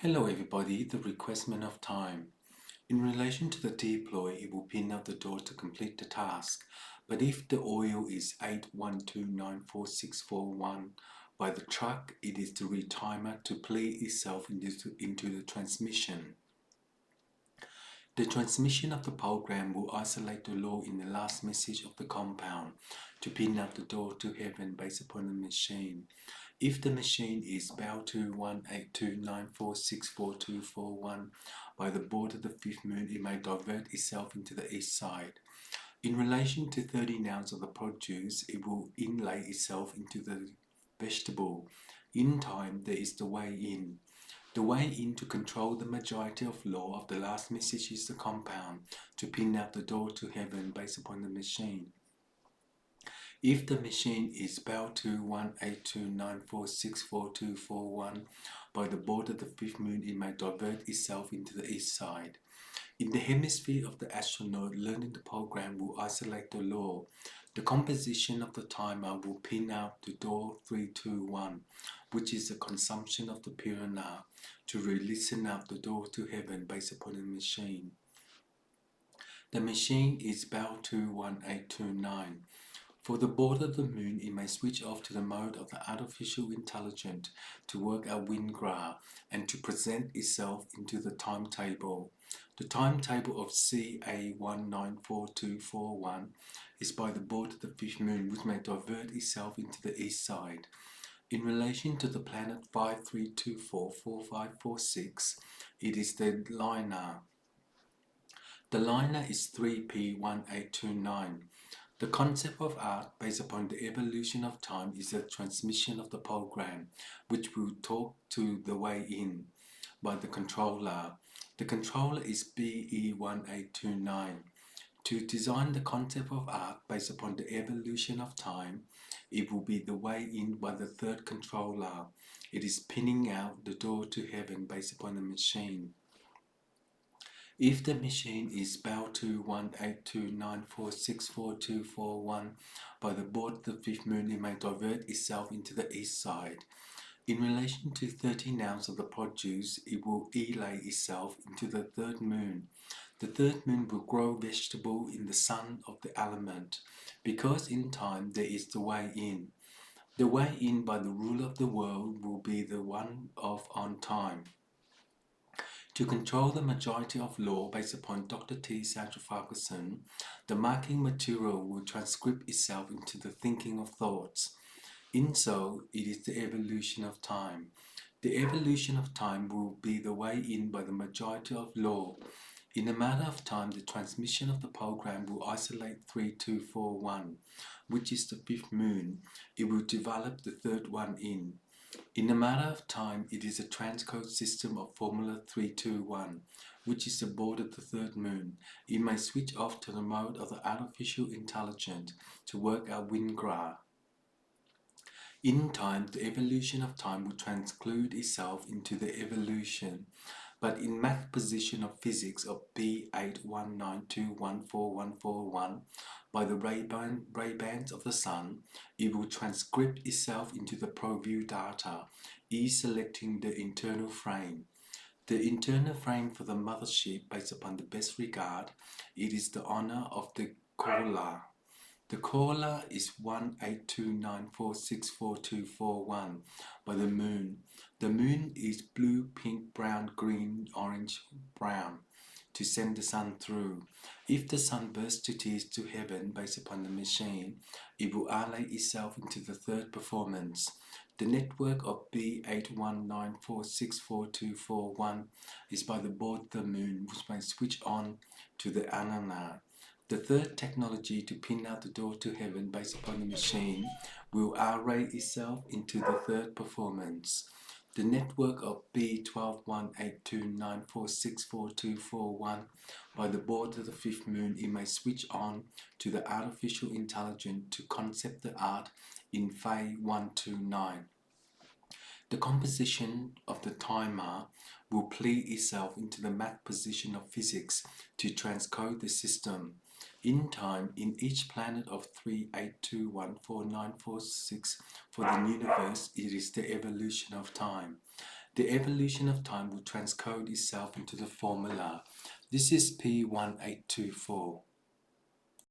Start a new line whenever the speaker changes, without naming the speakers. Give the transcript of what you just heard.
Hello everybody, the requestment of time. In relation to the deploy, it will pin out the door to complete the task. But if the oil is 8129461 by the truck, it is the retimer to play itself into the transmission. The transmission of the program will isolate the law in the last message of the compound to pin out the door to heaven based upon the machine. If the machine is bound to 18294644241 by the board of the fifth moon, it may divert itself into the east side. In relation to 30 nouns of the produce, it will inlay itself into the vegetable. In time, there is the way in. The way in to control the majority of law of the last message is the compound to pin out the door to heaven based upon the machine. If the machine is bound to 18294644241 by the board of the fifth moon, it may divert itself into the east side. In the hemisphere of the astronaut, learning the program will isolate the law. The composition of the timer will pin out the door 321, which is the consumption of the piranha, to releasing out the door to heaven based upon the machine. The machine is bound to 1829. For the board of the moon, it may switch off to the mode of the artificial intelligence to work out wind graph and to present itself into the timetable. The timetable of CA194241 is by the board of the fifth moon, which may divert itself into the east side. In relation to the planet 53244546, it is the liner. The liner is 3P1829. The concept of art based upon the evolution of time is the transmission of the program, which will talk to the way in by the controller. The controller is BE1829. To design the concept of art based upon the evolution of time, it will be the way in by the third controller. It is pinning out the door to heaven based upon the machine. If the machine is bound to 18294644241 by the board of the fifth moon, it may divert itself into the east side. In relation to 30 nouns of the produce, it will elay itself into the third moon. The third moon will grow vegetable in the sun of the element, because in time there is the way in. The way in by the rule of the world will be the one of on time. To control the majority of law based upon Dr. T. Sandra Ferguson, the marking material will transcript itself into the thinking of thoughts. In so, it is the evolution of time. The evolution of time will be the way in by the majority of law. In a matter of time, the transmission of the program will isolate 3241, which is the fifth moon. It will develop the third one in. In a matter of time, it is a transcode system of Formula 321, which is the board of the third moon. It may switch off to the mode of the artificial intelligence to work out wind graph. In time, the evolution of time will transclude itself into the evolution, but in math position of physics of B8192144141 by the ray bands of the sun, it will transcript itself into the ProView data, selecting the internal frame. The internal frame for the mothership based upon the best regard, it is the honor of the caller. The caller is 18294644241 by the moon. The moon is blue, pink, brown, green, orange, brown to send the sun through. If the sun bursts to tears to heaven based upon the machine, it will allay itself into the third performance. The network of B8194644241 is by the board of the moon, which may switch on to the anana. The third technology to pin out the door to heaven based upon the machine will array itself into the third performance. The network of B121829464241 by the board of the fifth moon, it may switch on to the artificial intelligence to concept the art in Phi 129. The composition of the timer will plead itself into the math position of physics to transcode the system. In time, in each planet of 3821496 for the universe, it is the evolution of time. the evolution of time will transcode itself into the formula. This is P1824.